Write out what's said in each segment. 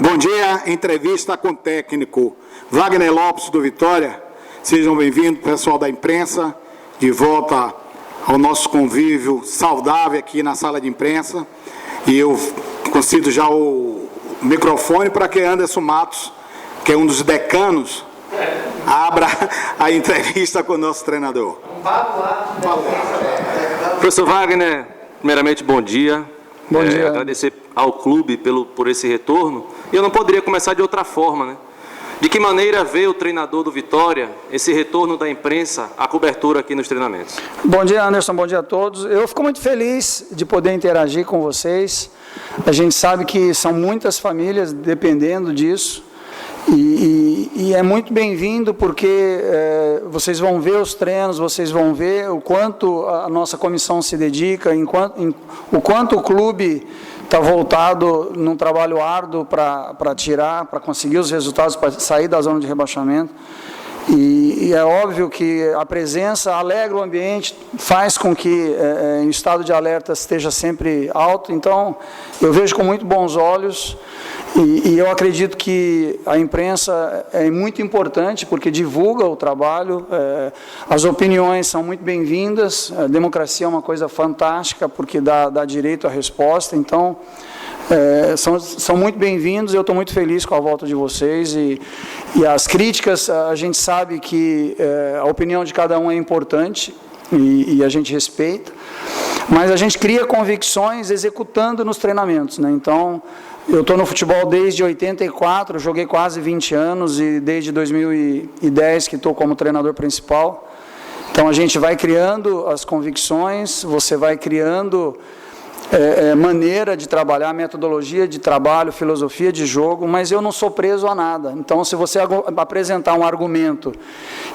Bom dia, entrevista com o técnico Wagner Lopes do Vitória. Sejam bem-vindos, pessoal da imprensa, de volta ao nosso convívio saudável aqui na sala de imprensa. E eu concedo já o microfone para que Anderson Matos, que é um dos decanos, abra a entrevista com o nosso treinador. Professor Wagner, primeiramente, bom dia. Bom dia. Agradecer ao clube por esse retorno. E eu não poderia começar de outra forma, né? De que maneira vê o treinador do Vitória esse retorno da imprensa à cobertura aqui nos treinamentos? Bom dia, Anderson, bom dia a todos. Eu fico muito feliz de poder interagir com vocês. A gente sabe que são muitas famílias dependendo disso. E é muito bem-vindo porque vocês vão ver os treinos, vocês vão ver o quanto a nossa comissão se dedica, o quanto o clube está voltado num trabalho árduo para conseguir os resultados, para sair da zona de rebaixamento. E é óbvio que a presença alegra o ambiente, faz com que o estado de alerta esteja sempre alto. Então, eu vejo com muito bons olhos e eu acredito que a imprensa é muito importante porque divulga o trabalho, as opiniões são muito bem-vindas, a democracia é uma coisa fantástica porque dá direito à resposta. Então, são muito bem-vindos, eu estou muito feliz com a volta de vocês e as críticas, a gente sabe que a opinião de cada um é importante e a gente respeita, mas a gente cria convicções executando nos treinamentos, né? Então, eu estou no futebol desde 84, joguei quase 20 anos e desde 2010 que estou como treinador principal. Então, a gente vai criando as convicções, você vai criando maneira de trabalhar, metodologia de trabalho, filosofia de jogo, mas eu não sou preso a nada. Então, se você apresentar um argumento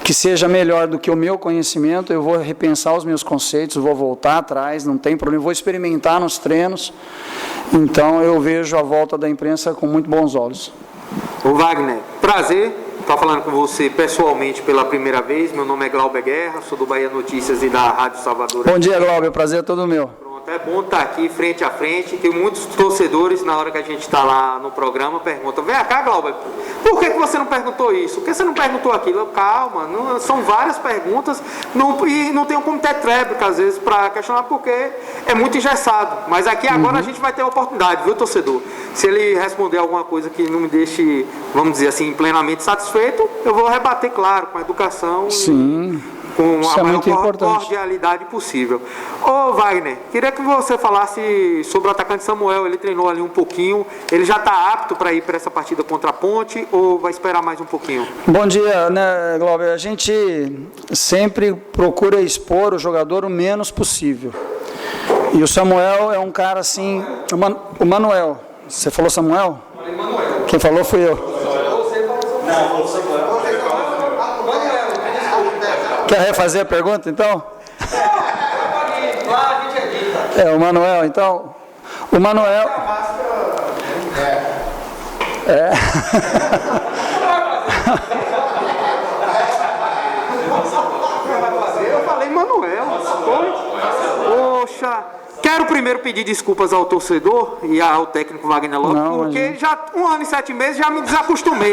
que seja melhor do que o meu conhecimento, eu vou repensar os meus conceitos, vou voltar atrás, não tem problema, vou experimentar nos treinos. Então, eu vejo a volta da imprensa com muito bons olhos. Ô Wagner, prazer estar falando com você pessoalmente pela primeira vez. Meu nome é Glauber Guerra, sou do Bahia Notícias e da Rádio Salvador. Bom dia, Glauber, prazer é todo meu. É bom estar aqui frente a frente, que muitos torcedores, na hora que a gente está lá no programa, perguntam: vem cá, Glauber, por que você não perguntou isso? Por que você não perguntou aquilo? Calma, são várias perguntas e não tem como ter tréplica, às vezes, para questionar, porque é muito engessado. Mas aqui agora a gente vai ter a oportunidade, viu, torcedor? Se ele responder alguma coisa que não me deixe, vamos dizer assim, plenamente satisfeito, eu vou rebater, claro, com a educação. Sim. Com isso a maior cordialidade possível. Ô Wagner, queria que você falasse sobre o atacante Samuel. Ele treinou ali um pouquinho, ele já está apto para ir para essa partida contra a Ponte ou vai esperar mais um pouquinho? Bom dia, né, Glauber? A gente sempre procura expor o jogador o menos possível. E o Samuel é um cara assim... O Manuel. Você falou Samuel? Falei Manuel. Quem falou fui eu. Não, falou Samuel. Quer refazer a pergunta, então? Lá a gente edita. O Manuel, então. O Manuel... Eu falei Manuel. Poxa... Quero primeiro pedir desculpas ao torcedor e ao técnico Wagner Lopes, porque já 1 ano e 7 meses já me desacostumei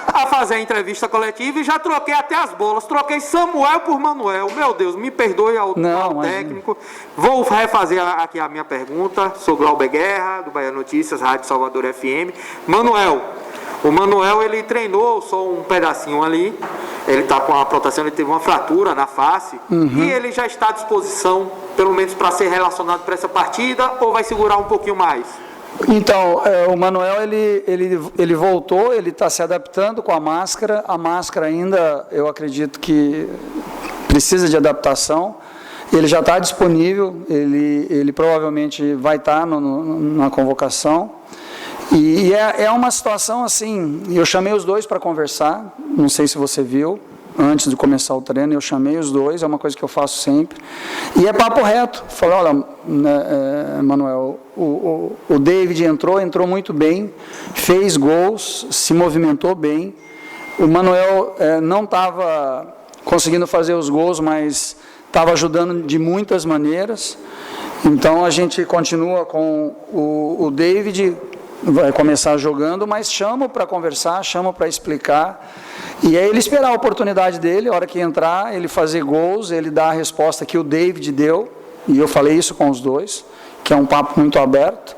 a fazer a entrevista coletiva e já troquei até as bolas. Troquei Samuel por Manuel. Meu Deus, me perdoe ao técnico. Vou refazer aqui a minha pergunta. Sou Glauber Guerra, do Bahia Notícias, Rádio Salvador FM. Manuel, o Manuel, ele treinou só um pedacinho ali. Ele está com a proteção, ele teve uma fratura na face. E ele já está à disposição, pelo menos para ser relacionado para essa partida, ou vai segurar um pouquinho mais? Então, o Manuel, ele voltou, ele está se adaptando com a máscara. A máscara ainda, eu acredito que precisa de adaptação. Ele já está disponível, ele provavelmente vai estar na convocação. E é uma situação assim, eu chamei os dois para conversar, não sei se você viu, antes de começar o treino, eu chamei os dois, é uma coisa que eu faço sempre, e é papo reto. Falei: olha, Manuel, o David entrou muito bem, fez gols, se movimentou bem, o Manuel não estava conseguindo fazer os gols, mas estava ajudando de muitas maneiras. Então a gente continua com o David vai começar jogando, mas chamo para conversar, chamo para explicar, e aí ele esperar a oportunidade dele, a hora que entrar, ele fazer gols, ele dar a resposta que o David deu, e eu falei isso com os dois, que é um papo muito aberto,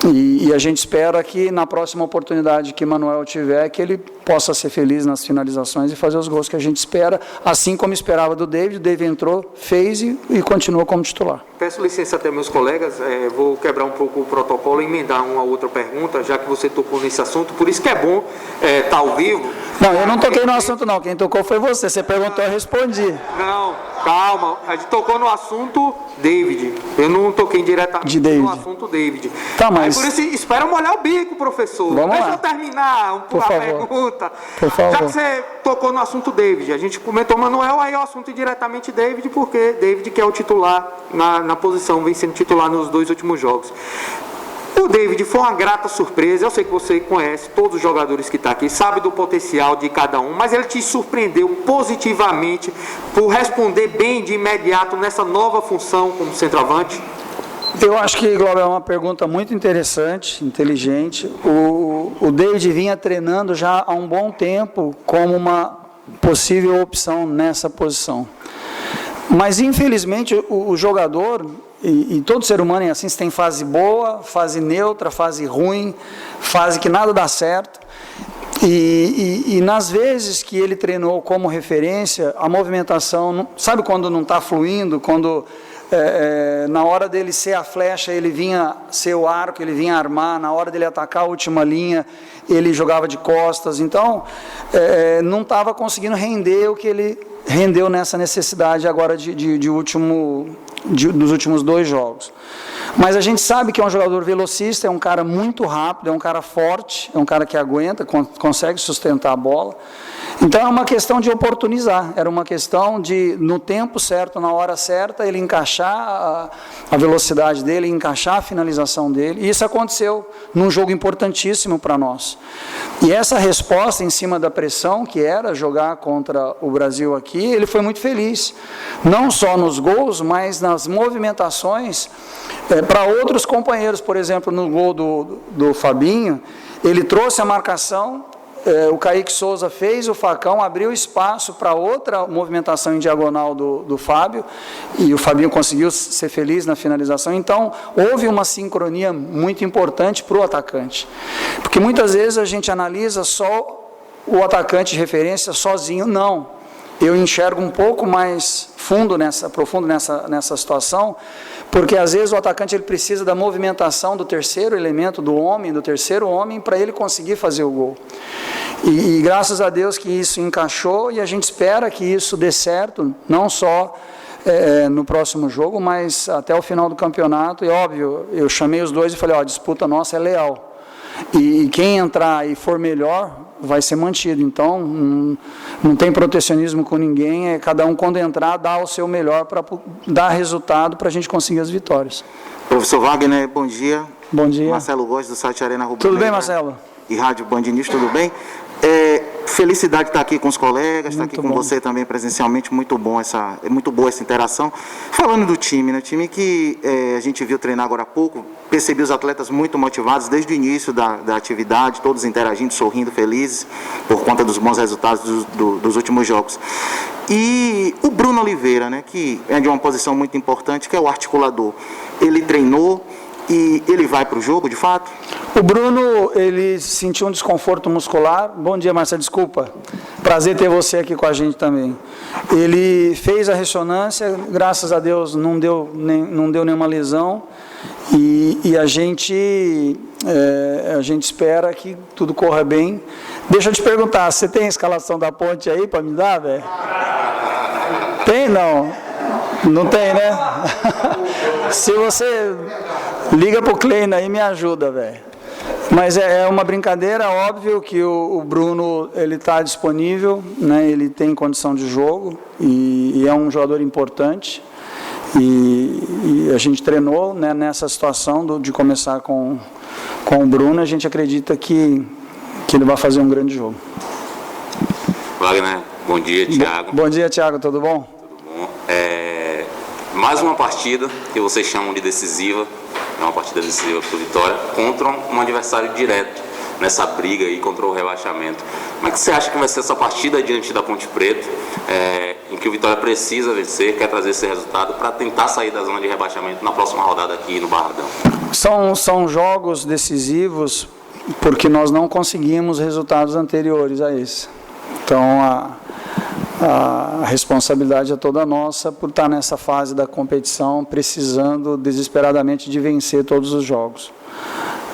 e a gente espera que na próxima oportunidade que Manuel tiver, que ele possa ser feliz nas finalizações e fazer os gols que a gente espera, assim como esperava do David. O David entrou, fez e continua como titular. Peço licença até meus colegas, vou quebrar um pouco o protocolo e emendar uma outra pergunta, já que você tocou nesse assunto, por isso que é bom estar ao vivo. Não, eu não toquei no assunto não, quem tocou foi você, você perguntou, eu respondi. Não, calma, a gente tocou no assunto David, eu não toquei diretamente no assunto David. Tá, mas... Aí por isso, espera molhar o bico, professor. Deixa eu terminar a pergunta. Por favor. Já que você tocou no assunto David, a gente comentou Manuel, aí o assunto diretamente David, porque David que é o titular na posição, vem sendo titular nos 2 últimos jogos. O David foi uma grata surpresa, eu sei que você conhece todos os jogadores que estão aqui, sabe do potencial de cada um, mas ele te surpreendeu positivamente por responder bem de imediato nessa nova função como centroavante? Eu acho que, Glauber, é uma pergunta muito interessante, inteligente. O David vinha treinando já há um bom tempo como uma possível opção nessa posição. Mas, infelizmente, o jogador, e todo ser humano é assim, você tem fase boa, fase neutra, fase ruim, fase que nada dá certo. E nas vezes que ele treinou como referência, a movimentação, sabe quando não está fluindo, quando na hora dele ser a flecha, ele vinha ser o arco, ele vinha armar, na hora dele atacar a última linha, ele jogava de costas, então não estava conseguindo render o que ele rendeu nessa necessidade agora dos últimos 2 jogos. Mas a gente sabe que é um jogador velocista, é um cara muito rápido, é um cara forte, é um cara que aguenta, consegue sustentar a bola. Então é uma questão de oportunizar, era uma questão de, no tempo certo, na hora certa, ele encaixar a velocidade dele, encaixar a finalização dele, e isso aconteceu num jogo importantíssimo para nós. E essa resposta em cima da pressão, que era jogar contra o Brasil aqui, ele foi muito feliz, não só nos gols, mas nas movimentações para outros companheiros. Por exemplo, no gol do Fabinho, ele trouxe a marcação, o Kaique Souza fez o facão, abriu espaço para outra movimentação em diagonal do Fábio, e o Fabinho conseguiu ser feliz na finalização. Então, houve uma sincronia muito importante para o atacante, porque muitas vezes a gente analisa só o atacante de referência sozinho. Não, eu enxergo um pouco mais profundo nessa situação, porque às vezes o atacante ele precisa da movimentação do terceiro elemento, do terceiro homem, para ele conseguir fazer o gol. E graças a Deus que isso encaixou, e a gente espera que isso dê certo, não só no próximo jogo, mas até o final do campeonato. E óbvio, eu chamei os dois e falei, a disputa nossa é leal. E quem entrar e for melhor, vai ser mantido. Então, não tem protecionismo com ninguém, cada um quando entrar, dá o seu melhor para dar resultado para a gente conseguir as vitórias. Professor Wagner, bom dia. Bom dia. Marcelo Góes, do site Arena Rubro. Tudo bem, Marcelo? E Rádio Band News, tudo bem? Felicidade de estar aqui com os colegas, estar aqui com você também presencialmente, muito boa essa interação. Falando do time, né? O time que a gente viu treinar agora há pouco, percebi os atletas muito motivados desde o início da atividade, todos interagindo, sorrindo, felizes, por conta dos bons resultados dos últimos jogos. E o Bruno Oliveira, né, que é de uma posição muito importante, que é o articulador, ele treinou e ele vai para o jogo, de fato? O Bruno, ele sentiu um desconforto muscular. Bom dia, Marcelo, desculpa. Prazer ter você aqui com a gente também. Ele fez a ressonância, graças a Deus não deu nenhuma lesão. E a gente espera que tudo corra bem. Deixa eu te perguntar, você tem a escalação da Ponte aí para me dar, velho? Tem, não? Não tem, né? Se você liga pro Kleina aí, me ajuda, velho. Mas é uma brincadeira, óbvio que o Bruno, ele está disponível, né? Ele tem condição de jogo e é um jogador importante. E a gente treinou, né, nessa situação de começar com o Bruno. A gente acredita que ele vai fazer um grande jogo. Wagner, bom dia, Thiago. Bom dia, Thiago, tudo bom? Tudo bom. Mais uma partida que vocês chamam de decisiva, é uma partida decisiva para o Vitória, contra um adversário direto nessa briga aí contra o rebaixamento. Como é que você acha que vai ser essa partida diante da Ponte Preta, em que o Vitória precisa vencer, quer trazer esse resultado para tentar sair da zona de rebaixamento na próxima rodada aqui no Barradão? São jogos decisivos porque nós não conseguimos resultados anteriores a esse. Então, a responsabilidade é toda nossa por estar nessa fase da competição, precisando desesperadamente de vencer todos os jogos.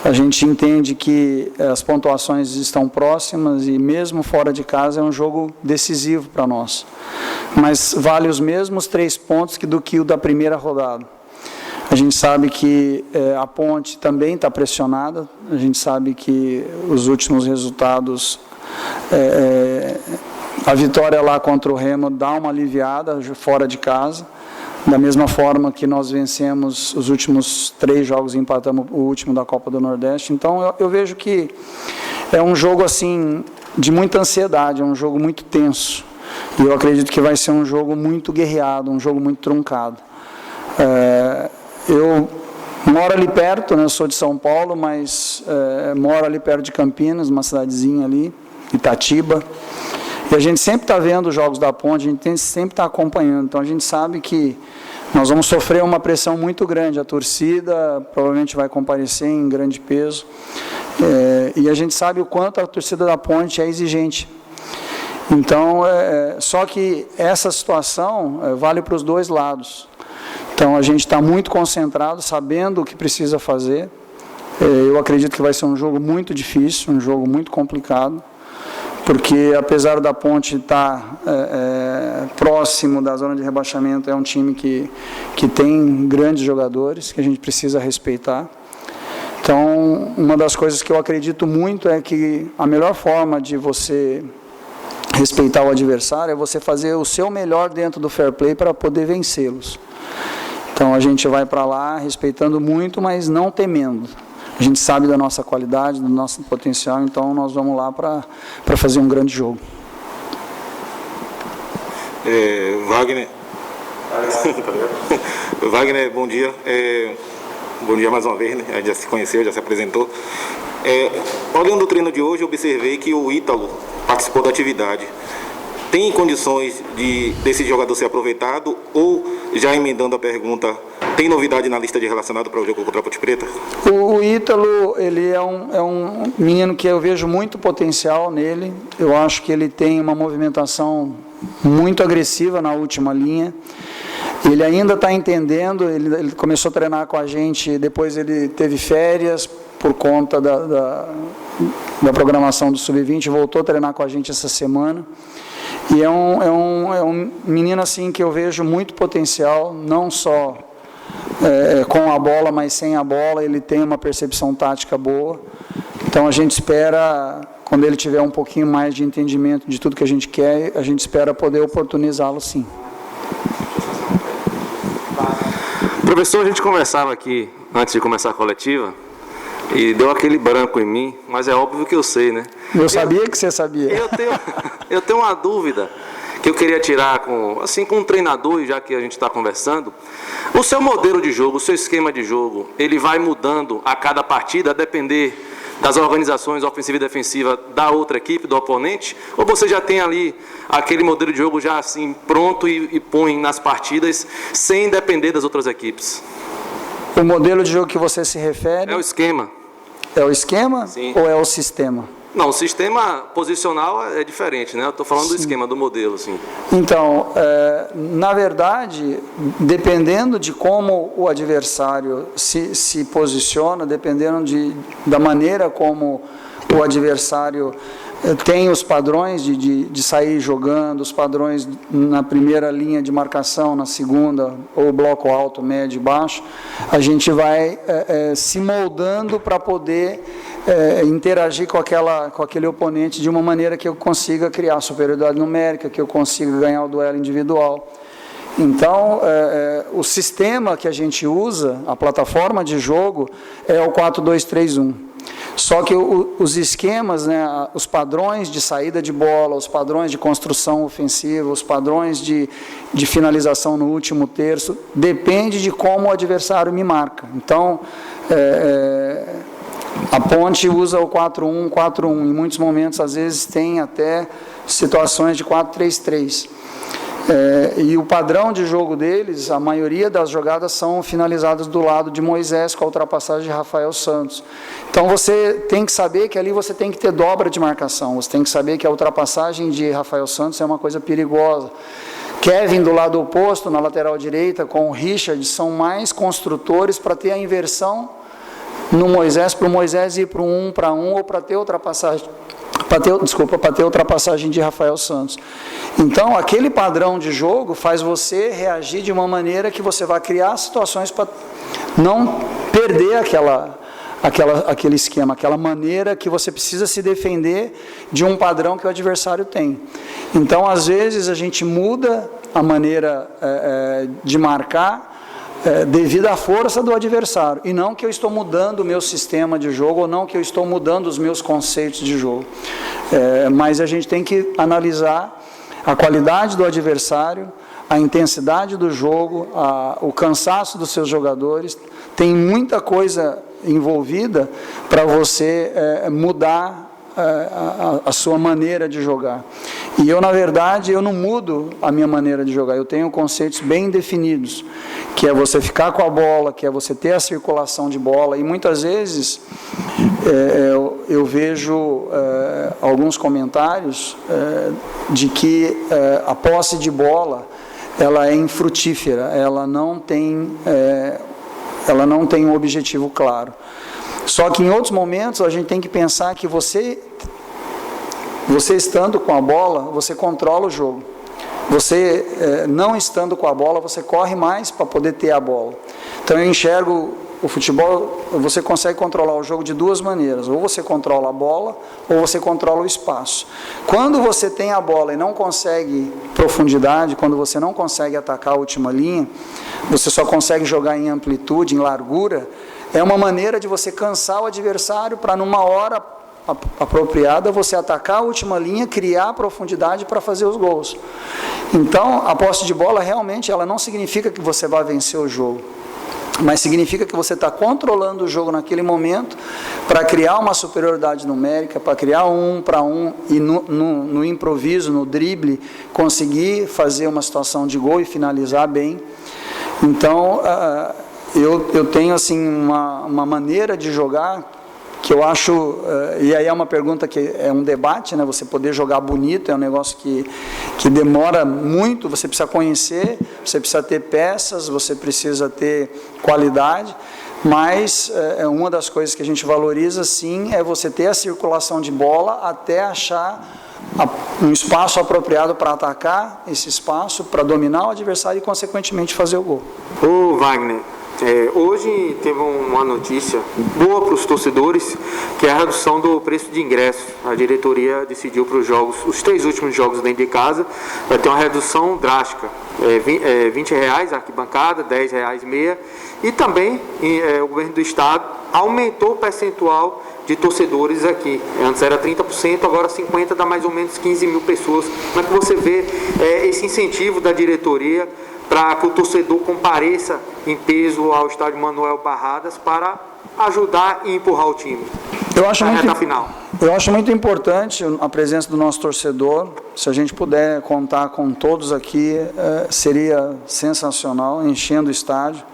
A gente entende que as pontuações estão próximas e mesmo fora de casa é um jogo decisivo para nós. Mas vale os mesmos 3 pontos do que o da primeira rodada. A gente sabe que a Ponte também está pressionada, a gente sabe que os últimos resultados, a vitória lá contra o Remo dá uma aliviada fora de casa, da mesma forma que nós vencemos os últimos 3 jogos e empatamos o último da Copa do Nordeste. Então eu vejo que é um jogo assim de muita ansiedade, é um jogo muito tenso, e eu acredito que vai ser um jogo muito guerreado, um jogo muito truncado. Eu moro ali perto, né? Eu sou de São Paulo, mas moro ali perto de Campinas, uma cidadezinha ali, Itatiba. E a gente sempre está vendo os jogos da Ponte, a gente sempre está acompanhando. Então a gente sabe que nós vamos sofrer uma pressão muito grande. A torcida provavelmente vai comparecer em grande peso. E a gente sabe o quanto a torcida da Ponte é exigente. Então, só que essa situação vale para os dois lados. Então a gente está muito concentrado, sabendo o que precisa fazer. Eu acredito que vai ser um jogo muito difícil, um jogo muito complicado, porque apesar da Ponte estar próximo da zona de rebaixamento, é um time que tem grandes jogadores, que a gente precisa respeitar. Então, uma das coisas que eu acredito muito é que a melhor forma de você respeitar o adversário é você fazer o seu melhor dentro do fair play para poder vencê-los. Então a gente vai para lá respeitando muito, mas não temendo. A gente sabe da nossa qualidade, do nosso potencial, então nós vamos lá para fazer um grande jogo. Wagner. Wagner, bom dia. Bom dia mais uma vez, né? A gente já se conheceu, já se apresentou. Olhando o treino de hoje, eu observei que o Ítalo participou da atividade. Tem condições desse jogador ser aproveitado? Ou, já emendando a pergunta, tem novidade na lista de relacionado para o jogo contra a Ponte Preta? O Ítalo, ele é um menino que eu vejo muito potencial nele. Eu acho que ele tem uma movimentação muito agressiva na última linha. Ele ainda está entendendo, ele começou a treinar com a gente, depois ele teve férias por conta da programação do Sub-20, voltou a treinar com a gente essa semana. E é um menino assim que eu vejo muito potencial, não só com a bola, mas sem a bola. Ele tem uma percepção tática boa. Então a gente espera, quando ele tiver um pouquinho mais de entendimento de tudo que a gente quer, a gente espera poder oportunizá-lo sim. Professor, a gente conversava aqui antes de começar a coletiva e deu aquele branco em mim, mas é óbvio que eu sei, né? Eu sabia que você sabia. Eu tenho uma dúvida que eu queria tirar com um treinador, já que a gente está conversando. O seu modelo de jogo, o seu esquema de jogo, ele vai mudando a cada partida, a depender das organizações ofensiva e defensiva da outra equipe, do oponente? Ou você já tem ali aquele modelo de jogo já assim pronto e põe nas partidas sem depender das outras equipes? O modelo de jogo que você se refere? É o esquema. É o esquema? Sim. Ou é o sistema? Não, o sistema posicional é diferente, né? Eu estou falando do esquema, do modelo, sim. Então, na verdade, dependendo de como o adversário se posiciona, dependendo da maneira como o adversário tem os padrões de sair jogando, os padrões na primeira linha de marcação, na segunda, ou bloco alto, médio e baixo, a gente vai se moldando para poder interagir com aquele oponente de uma maneira que eu consiga criar superioridade numérica, que eu consiga ganhar o duelo individual. Então, o sistema que a gente usa, a plataforma de jogo, é o 4-2-3-1. Só que os esquemas, né, os padrões de saída de bola, os padrões de construção ofensiva, os padrões de finalização no último terço, depende de como o adversário me marca. Então, a Ponte usa o 4-1, 4-1. Em muitos momentos, às vezes, tem até situações de 4-3-3. E o padrão de jogo deles, a maioria das jogadas são finalizadas do lado de Moisés, com a ultrapassagem de Rafael Santos. Então você tem que saber que ali você tem que ter dobra de marcação, você tem que saber que a ultrapassagem de Rafael Santos é uma coisa perigosa. Kevin do lado oposto, na lateral direita, com o Richard, são mais construtores para ter a inversão no Moisés, para o Moisés ir para um 1-1 ou para ter ultrapassagem. Para ter ultrapassagem de Rafael Santos. Então, aquele padrão de jogo faz você reagir de uma maneira que você vai criar situações para não perder aquele esquema, aquela maneira que você precisa se defender de um padrão que o adversário tem. Então, às vezes, a gente muda a maneira de marcar devido à força do adversário, e não que eu estou mudando o meu sistema de jogo, ou não que eu estou mudando os meus conceitos de jogo. Mas a gente tem que analisar a qualidade do adversário, a intensidade do jogo, o cansaço dos seus jogadores. Tem muita coisa envolvida para você mudar a sua maneira de jogar. E eu, na verdade, eu não mudo a minha maneira de jogar, eu tenho conceitos bem definidos, que é você ficar com a bola, que é você ter a circulação de bola, e muitas vezes eu vejo alguns comentários de que a posse de bola, ela é infrutífera, ela não tem um objetivo claro. Só que em outros momentos a gente tem que pensar que você estando com a bola, você controla o jogo. Você não estando com a bola, você corre mais para poder ter a bola. Então eu enxergo o futebol, você consegue controlar o jogo de duas maneiras. Ou você controla a bola, ou você controla o espaço. Quando você tem a bola e não consegue profundidade, quando você não consegue atacar a última linha, você só consegue jogar em amplitude, em largura, é uma maneira de você cansar o adversário para, numa hora apropriada, você atacar a última linha, criar profundidade para fazer os gols. Então, a posse de bola, realmente, ela não significa que você vai vencer o jogo, mas significa que você está controlando o jogo naquele momento para criar uma superioridade numérica, para criar um 1 para 1 e no improviso, no drible, conseguir fazer uma situação de gol e finalizar bem. Então, eu tenho assim uma maneira de jogar que eu acho, e aí é uma pergunta que é um debate, né? Você poder jogar bonito é um negócio que demora muito, você precisa conhecer, você precisa ter peças, você precisa ter qualidade, mas uma das coisas que a gente valoriza sim é você ter a circulação de bola até achar um espaço apropriado para atacar esse espaço, para dominar o adversário e consequentemente fazer o gol. Ô Wagner, hoje teve uma notícia boa para os torcedores, que é a redução do preço de ingresso. A diretoria decidiu para os jogos, os 3 últimos jogos dentro de casa, vai ter uma redução drástica. R$20 a arquibancada, R$10 meia, e também o governo do estado aumentou o percentual de torcedores aqui. Antes era 30%, agora 50%, dá mais ou menos 15 mil pessoas. Como é que você vê esse incentivo da diretoria para que o torcedor compareça em peso ao estádio Manuel Barradas para ajudar e empurrar o time na reta final? Eu acho muito importante a presença do nosso torcedor. Se a gente puder contar com todos aqui, seria sensacional, enchendo o estádio.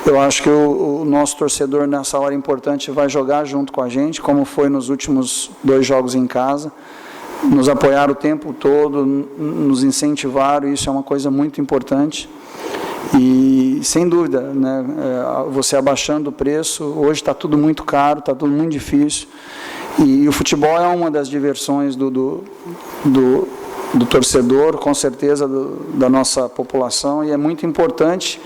Eu acho que o nosso torcedor nessa hora importante vai jogar junto com a gente, como foi nos últimos 2 jogos em casa. Nos apoiaram o tempo todo, nos incentivaram, e isso é uma coisa muito importante. E, sem dúvida, né, você abaixando o preço, hoje está tudo muito caro, está tudo muito difícil. E o futebol é uma das diversões do torcedor, com certeza, da nossa população, e é muito importante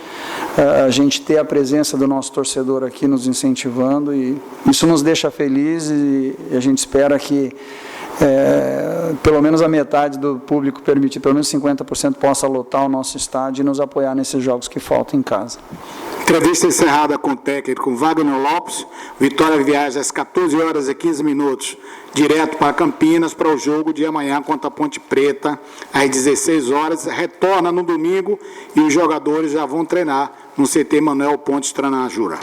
a gente ter a presença do nosso torcedor aqui nos incentivando, e isso nos deixa felizes, e a gente espera que pelo menos a metade do público permitir, pelo menos 50% possa lotar o nosso estádio e nos apoiar nesses jogos que faltam em casa. Entrevista encerrada com o técnico Wagner Lopes. Vitória viaja às 14h15, direto para Campinas, para o jogo de amanhã contra a Ponte Preta, às 16 horas. Retorna no domingo e os jogadores já vão treinar no CT Manuel Pontes Tranajura.